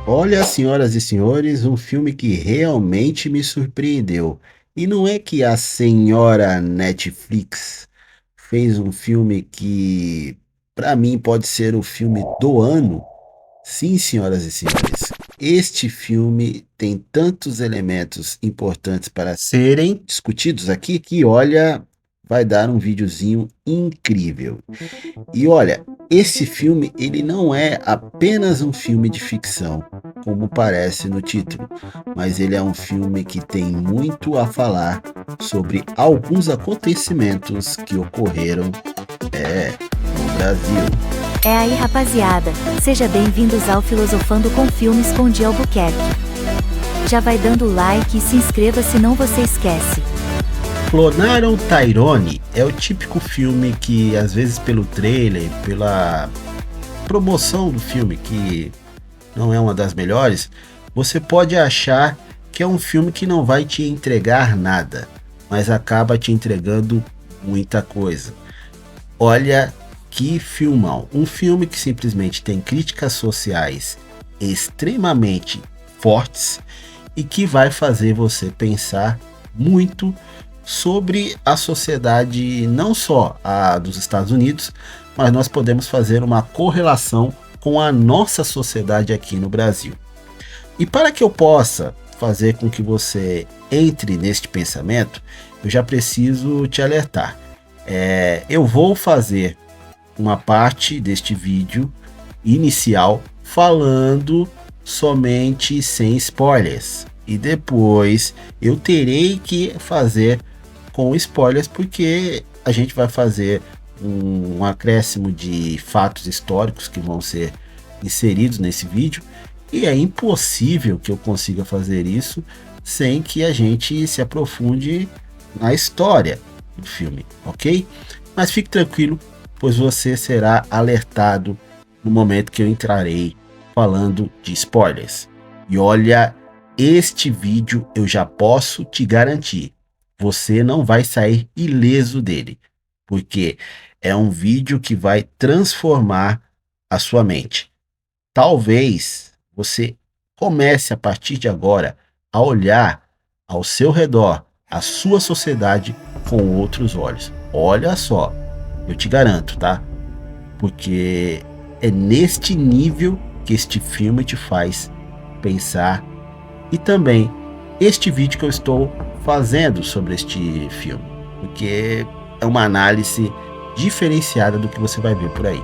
Olha, senhoras e senhores, um filme que realmente me surpreendeu. E não é que a senhora Netflix fez um filme que, para mim, pode ser o filme do ano? Sim, senhoras e senhores. Este filme tem tantos elementos importantes para serem discutidos aqui que, olha, vai dar um videozinho incrível. E olha, esse filme ele não é apenas um filme de ficção, como parece no título, mas ele é um filme que tem muito a falar sobre alguns acontecimentos que ocorreram no Brasil. É aí, rapaziada, seja bem-vindos ao Filosofando com Filmes com Di Albuquerque. Já vai dando like e se inscreva se não você esquece. Clonaram Tyrone é o típico filme que, às vezes, pelo trailer, pela promoção do filme, que não é uma das melhores, você pode achar que é um filme que não vai te entregar nada, mas acaba te entregando muita coisa. Olha que filmão! Um filme que simplesmente tem críticas sociais extremamente fortes e que vai fazer você pensar muito sobre a sociedade, não só a dos Estados Unidos, mas nós podemos fazer uma correlação com a nossa sociedade aqui no Brasil. E para que eu possa fazer com que você entre neste pensamento, eu já preciso te alertar. Eu vou fazer uma parte deste vídeo inicial falando somente sem spoilers. E depois eu terei que fazer com spoilers, porque a gente vai fazer um acréscimo de fatos históricos que vão ser inseridos nesse vídeo, e é impossível que eu consiga fazer isso sem que a gente se aprofunde na história do filme, ok? Mas fique tranquilo, pois você será alertado no momento que eu entrarei falando de spoilers. E olha, este vídeo eu já posso te garantir, você não vai sair ileso dele, porque é um vídeo que vai transformar a sua mente. Talvez você comece a partir de agora a olhar ao seu redor, a sua sociedade com outros olhos. Olha só, eu te garanto, tá? Porque é neste nível que este filme te faz pensar. E também este vídeo que eu estou fazendo sobre este filme, porque é uma análise diferenciada do que você vai ver por aí.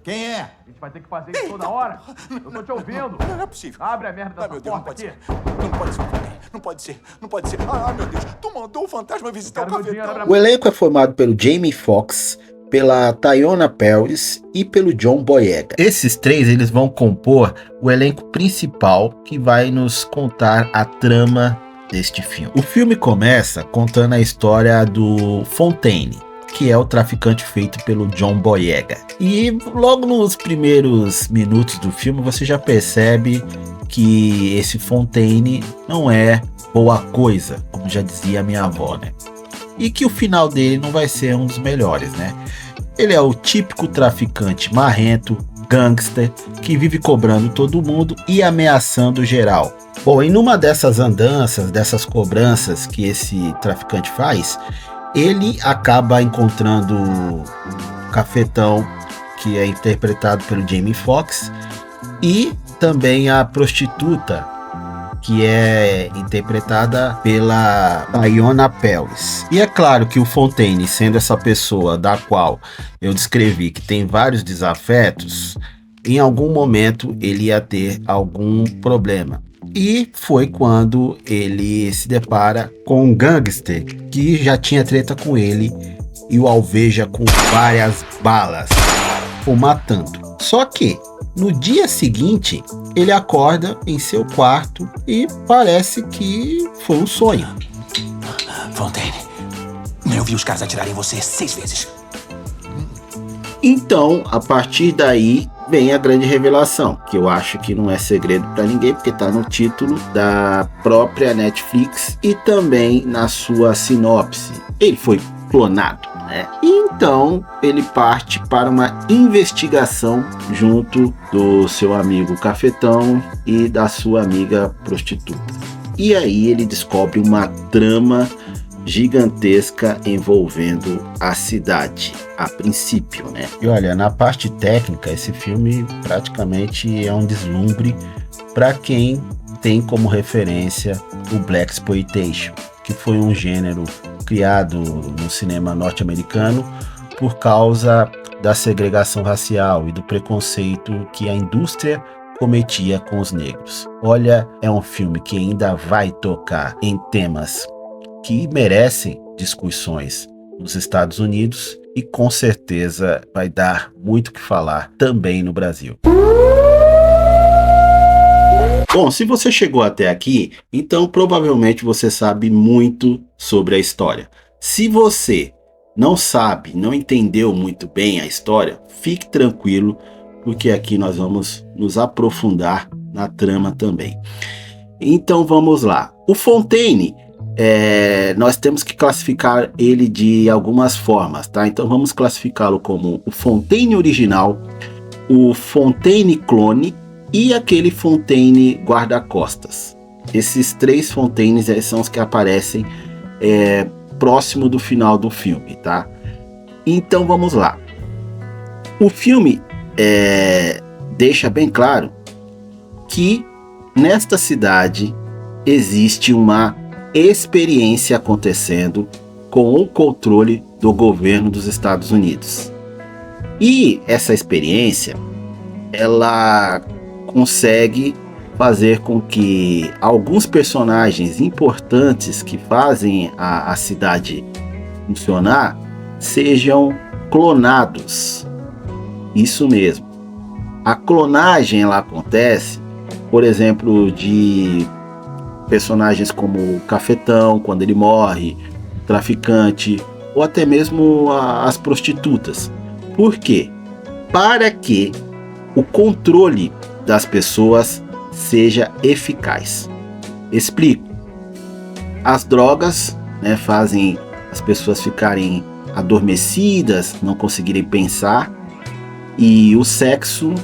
Quem é? A gente vai ter que fazer isso toda hora. Eu tô te ouvindo. Não é possível. Abre a merda dessa Meu Deus, não porta pode aqui. ser. Não pode ser. Não pode ser. Não pode ser. Meu Deus. Tu mandou o fantasma visitar o Quero meu dinheiro, cafetão. abre O elenco é formado pelo Jamie Foxx, pela Teyonah Parris e pelo John Boyega. Esses três eles vão compor o elenco principal que vai nos contar a trama deste filme. O filme começa contando a história do Fontaine, que é o traficante feito pelo John Boyega. E logo nos primeiros minutos do filme você já percebe que esse Fontaine não é boa coisa, como já dizia a minha avó, né? E que o final dele não vai ser um dos melhores, né? Ele é o típico traficante marrento, gangster, que vive cobrando todo mundo e ameaçando geral. Bom, e numa dessas andanças, dessas cobranças que esse traficante faz, ele acaba encontrando o cafetão, que é interpretado pelo Jamie Foxx, e também a prostituta, que é interpretada pela Teyonah Parris. E é claro que o Fontaine, sendo essa pessoa da qual eu descrevi que tem vários desafetos, em algum momento ele ia ter algum problema. E foi quando ele se depara com um gangster que já tinha treta com ele e o alveja com várias balas, o matando. Só que no dia seguinte ele acorda em seu quarto e parece que foi um sonho. Fontaine, eu vi os caras atirarem em você 6 vezes. Então, a partir daí vem a grande revelação, que eu acho que não é segredo para ninguém, porque está no título da própria Netflix e também na sua sinopse. Ele foi clonado. né? E então ele parte para uma investigação junto do seu amigo cafetão e da sua amiga prostituta. E aí ele descobre uma trama gigantesca envolvendo a cidade, a princípio, né? E olha, na parte técnica, esse filme praticamente é um deslumbre para quem tem como referência o Blaxploitation, que foi um gênero criado no cinema norte-americano por causa da segregação racial e do preconceito que a indústria cometia com os negros. Olha, é um filme que ainda vai tocar em temas que merecem discussões nos Estados Unidos e com certeza vai dar muito o que falar também no Brasil. Bom, se você chegou até aqui, então provavelmente você sabe muito sobre a história. Se você não sabe, não entendeu muito bem a história, fique tranquilo, porque aqui nós vamos nos aprofundar na trama também. Então vamos lá. O Fontaine, nós temos que classificar ele de algumas formas, tá? Então vamos classificá-lo como o Fontaine original, o Fontaine clone e aquele Fontaine guarda-costas. Esses 3 Fontaines são os que aparecem próximo do final do filme, tá? Então vamos lá. O filme deixa bem claro que nesta cidade existe uma experiência acontecendo com o controle do governo dos Estados Unidos. E essa experiência, ela consegue fazer com que alguns personagens importantes que fazem a cidade funcionar sejam clonados. Isso mesmo. A clonagem ela acontece, por exemplo, de personagens como o Cafetão, quando ele morre, o traficante, ou até mesmo as prostitutas. Por quê? Para que o controle das pessoas seja eficaz. Explico. As drogas, né, fazem as pessoas ficarem adormecidas, não conseguirem pensar, e o sexo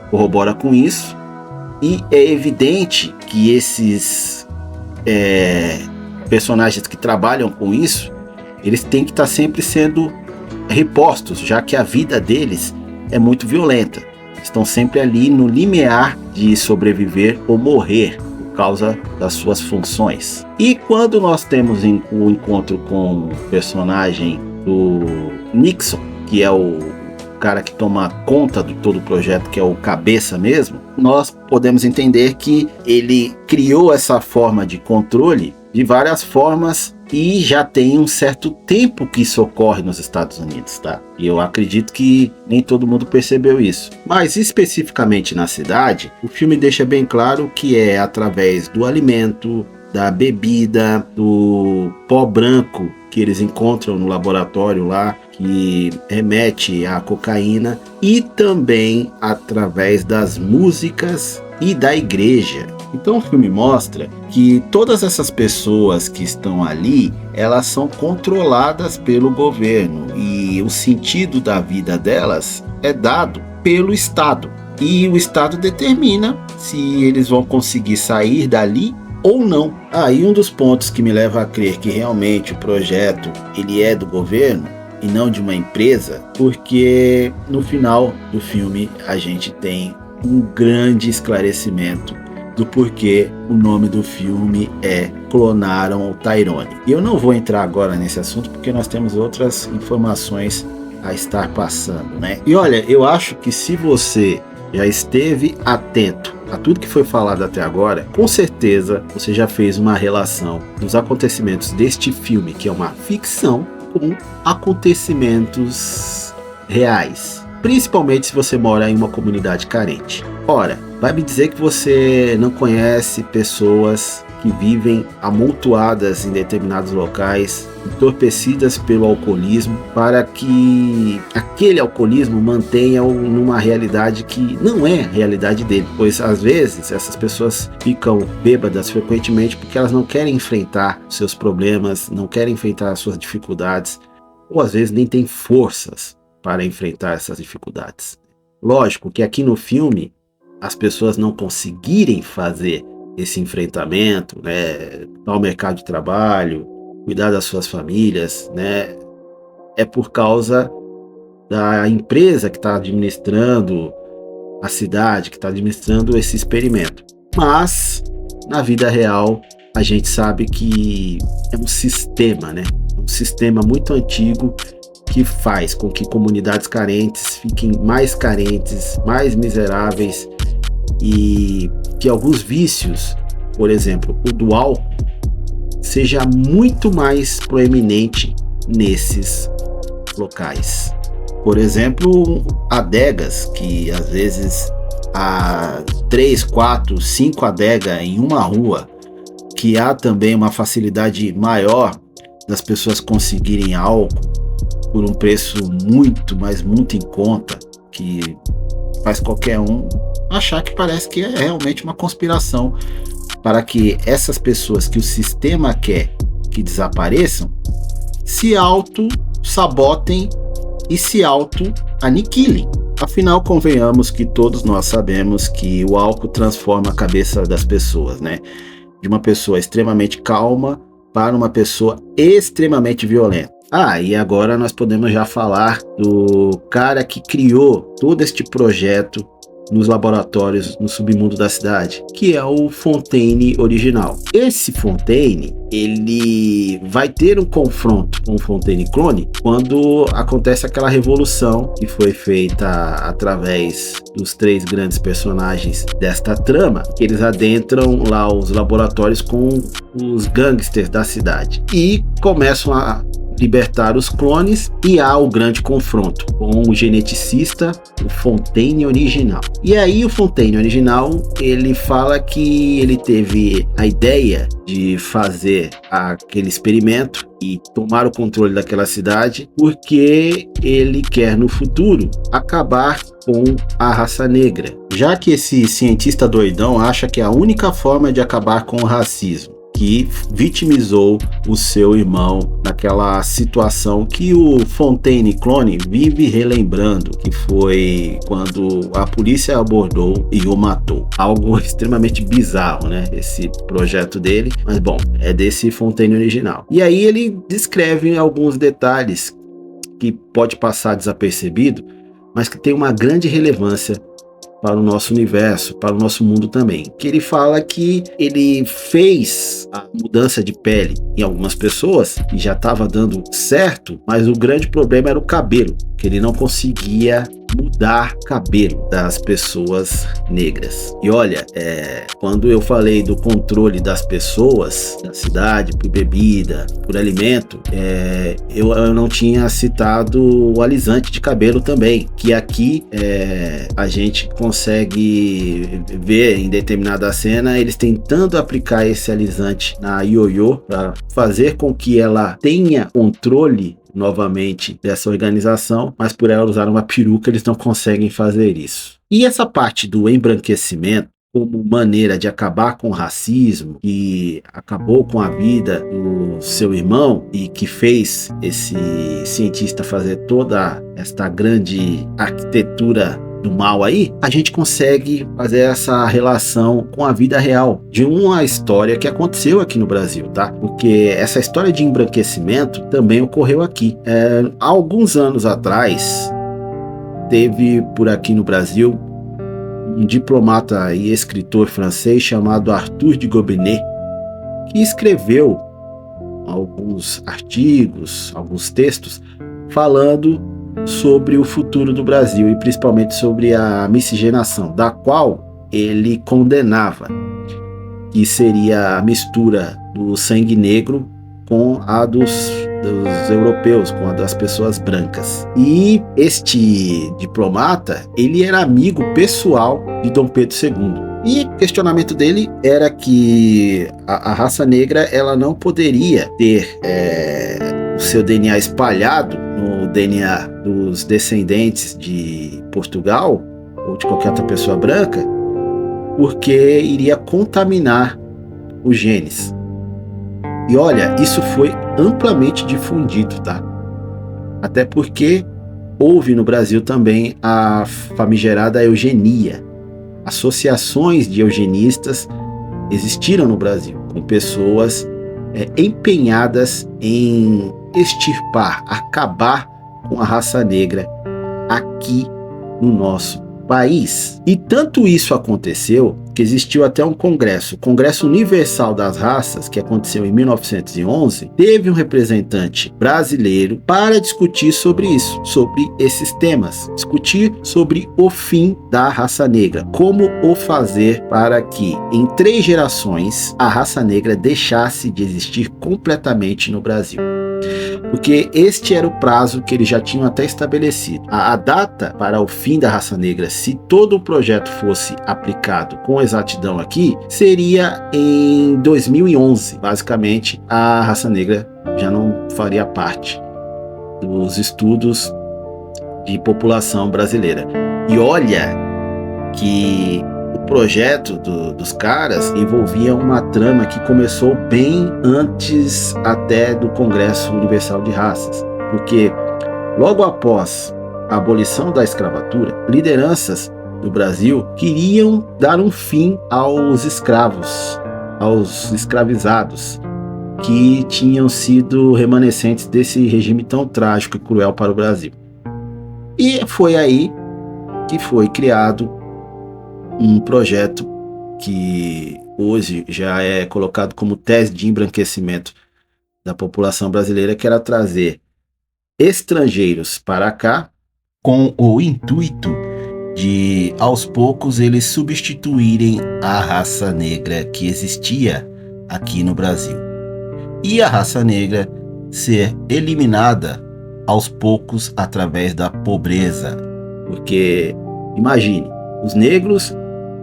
corrobora com isso, e é evidente que esses personagens que trabalham com isso, eles têm que estar sempre sendo repostos, já que a vida deles é muito violenta. Estão sempre ali no limiar de sobreviver ou morrer por causa das suas funções. E quando nós temos o encontro com o personagem do Nixon, que é o cara que toma conta de todo o projeto, que é o cabeça mesmo, nós podemos entender que ele criou essa forma de controle de várias formas e já tem um certo tempo que isso ocorre nos Estados Unidos, tá? E eu acredito que nem todo mundo percebeu isso. Mas especificamente na cidade, o filme deixa bem claro que é através do alimento, da bebida, do pó branco que eles encontram no laboratório lá, que remete à cocaína, e também através das músicas e da igreja. Então o filme mostra que todas essas pessoas que estão ali, elas são controladas pelo governo e o sentido da vida delas é dado pelo Estado. E o Estado determina se eles vão conseguir sair dali ou não. E um dos pontos que me leva a crer que realmente o projeto ele é do governo e não de uma empresa, porque no final do filme a gente tem um grande esclarecimento do porquê o nome do filme é Clonaram o Tyrone. E eu não vou entrar agora nesse assunto porque nós temos outras informações a estar passando, né? E olha, eu acho que se você já esteve atento a tudo que foi falado até agora, com certeza você já fez uma relação dos acontecimentos deste filme, que é uma ficção, com acontecimentos reais, principalmente se você mora em uma comunidade carente. Ora, vai me dizer que você não conhece pessoas que vivem amoltuadas em determinados locais, entorpecidas pelo alcoolismo, para que aquele alcoolismo mantenha-o numa realidade que não é a realidade dele, pois às vezes essas pessoas ficam bêbadas frequentemente porque elas não querem enfrentar seus problemas, não querem enfrentar as suas dificuldades, ou às vezes nem tem forças para enfrentar essas dificuldades. Lógico que aqui no filme as pessoas não conseguirem fazer esse enfrentamento, né, ao mercado de trabalho, cuidar das suas famílias, né, é por causa da empresa que está administrando a cidade, que está administrando esse experimento. Mas, na vida real, a gente sabe que é um sistema, né? Um sistema muito antigo que faz com que comunidades carentes fiquem mais carentes, mais miseráveis e que alguns vícios, por exemplo, o do álcool, seja muito mais proeminente nesses locais. Por exemplo, adegas, que às vezes há 3, 4, 5 adegas em uma rua, que há também uma facilidade maior das pessoas conseguirem álcool por um preço muito, mas muito em conta, que faz qualquer um achar que parece que é realmente uma conspiração para que essas pessoas que o sistema quer que desapareçam se auto-sabotem e se auto-aniquilem. Afinal, convenhamos que todos nós sabemos que o álcool transforma a cabeça das pessoas, né? De uma pessoa extremamente calma para uma pessoa extremamente violenta. E agora nós podemos já falar do cara que criou todo este projeto nos laboratórios no submundo da cidade, que é o Fontaine original. Esse Fontaine, ele vai ter um confronto com o Fontaine clone quando acontece aquela revolução que foi feita através dos 3 grandes personagens desta trama, que eles adentram lá os laboratórios com os gangsters da cidade e começam a libertar os clones, e há o grande confronto com o geneticista, o Fontaine original. E aí o Fontaine original, ele fala que ele teve a ideia de fazer aquele experimento e tomar o controle daquela cidade porque ele quer no futuro acabar com a raça negra, já que esse cientista doidão acha que é a única forma de acabar com o racismo, que vitimizou o seu irmão naquela situação que o Fontaine clone vive relembrando, que foi quando a polícia abordou e o matou. Algo extremamente bizarro, né? Esse projeto dele, mas bom, é desse Fontaine original. E aí ele descreve alguns detalhes que pode passar desapercebido, mas que tem uma grande relevância para o nosso universo, para o nosso mundo também. Que ele fala que ele fez a mudança de pele em algumas pessoas e já estava dando certo, mas o grande problema era o cabelo, que ele não conseguia mudar o cabelo das pessoas negras. E olha, quando eu falei do controle das pessoas da cidade por bebida, por alimento, eu não tinha citado o alisante de cabelo também, que aqui a gente consegue ver em determinada cena eles tentando aplicar esse alisante na Yoyo para fazer com que ela tenha controle novamente dessa organização, mas por ela usar uma peruca eles não conseguem fazer isso. E essa parte do embranquecimento como maneira de acabar com o racismo, que acabou com a vida do seu irmão e que fez esse cientista fazer toda esta grande arquitetura do mal aí, a gente consegue fazer essa relação com a vida real de uma história que aconteceu aqui no Brasil, tá? Porque essa história de embranquecimento também ocorreu aqui. Há alguns anos atrás, teve por aqui no Brasil um diplomata e escritor francês chamado Arthur de Gobineau, que escreveu alguns artigos, alguns textos, falando sobre o futuro do Brasil e principalmente sobre a miscigenação, da qual ele condenava, que seria a mistura do sangue negro com a dos europeus, com a das pessoas brancas. E este diplomata, ele era amigo pessoal de Dom Pedro II. E o questionamento dele era que a raça negra ela não poderia ter o seu DNA espalhado no DNA dos descendentes de Portugal ou de qualquer outra pessoa branca, porque iria contaminar os genes. E olha, isso foi amplamente difundido, tá? Até porque houve no Brasil também a famigerada eugenia. Associações de eugenistas existiram no Brasil, com pessoas empenhadas em extirpar, acabar com a raça negra aqui no nosso país. E tanto isso aconteceu que existiu até um congresso, o Congresso Universal das Raças, que aconteceu em 1911, teve um representante brasileiro para discutir sobre isso, sobre esses temas, discutir sobre o fim da raça negra, como o fazer para que em 3 gerações a raça negra deixasse de existir completamente no Brasil. Porque este era o prazo que eles já tinham até estabelecido. A data para o fim da raça negra, se todo o projeto fosse aplicado com exatidão aqui, seria em 2011. Basicamente, a raça negra já não faria parte dos estudos de população brasileira. E olha que o projeto dos caras envolvia uma trama que começou bem antes até do Congresso Universal de Raças, porque logo após a abolição da escravatura, lideranças do Brasil queriam dar um fim aos escravos, aos escravizados, que tinham sido remanescentes desse regime tão trágico e cruel para o Brasil. E foi aí que foi criado um projeto que hoje já é colocado como tese de embranquecimento da população brasileira, que era trazer estrangeiros para cá com o intuito de, aos poucos, eles substituírem a raça negra que existia aqui no Brasil. E a raça negra ser eliminada aos poucos através da pobreza. Porque, imagine, os negros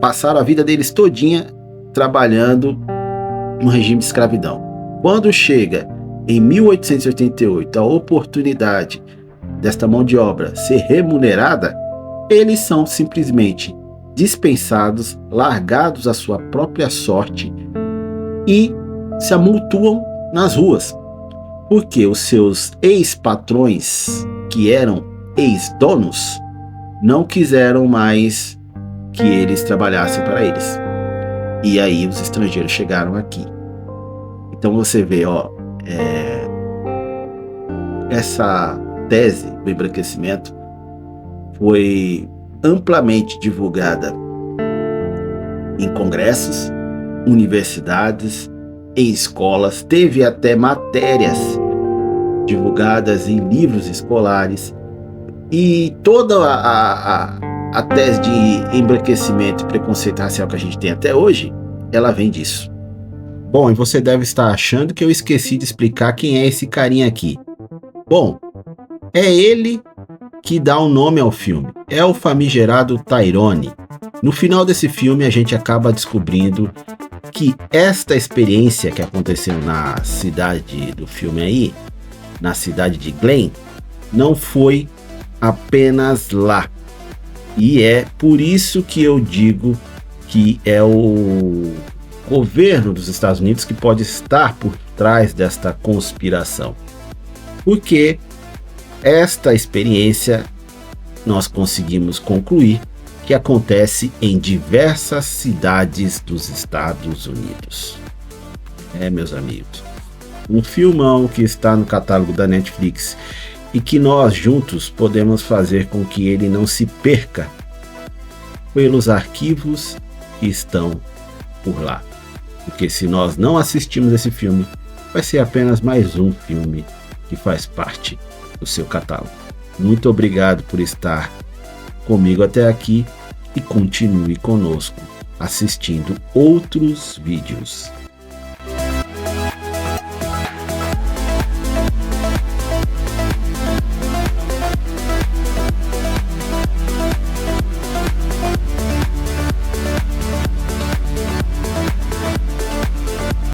passaram a vida deles todinha trabalhando no regime de escravidão. Quando chega em 1888 a oportunidade desta mão de obra ser remunerada, eles são simplesmente dispensados, largados à sua própria sorte e se amultuam nas ruas, porque os seus ex-patrões, que eram ex-donos, não quiseram mais que eles trabalhassem para eles. E aí os estrangeiros chegaram aqui. Então você vê, essa tese do embranquecimento foi amplamente divulgada em congressos, universidades, em escolas, teve até matérias divulgadas em livros escolares, e toda a tese de embranquecimento e preconceito racial que a gente tem até hoje, ela vem disso. Bom, e você deve estar achando que eu esqueci de explicar quem é esse carinha aqui. Bom, é ele que dá o nome ao filme. É o famigerado Tyrone. No final desse filme, a gente acaba descobrindo que esta experiência que aconteceu na cidade do filme aí, na cidade de Glen, não foi apenas lá. E é por isso que eu digo que é o governo dos Estados Unidos que pode estar por trás desta conspiração. Porque esta experiência nós conseguimos concluir que acontece em diversas cidades dos Estados Unidos. Meus amigos, um filmão que está no catálogo da Netflix e que nós juntos podemos fazer com que ele não se perca pelos arquivos que estão por lá. Porque se nós não assistimos esse filme, vai ser apenas mais um filme que faz parte do seu catálogo. Muito obrigado por estar comigo até aqui e continue conosco assistindo outros vídeos.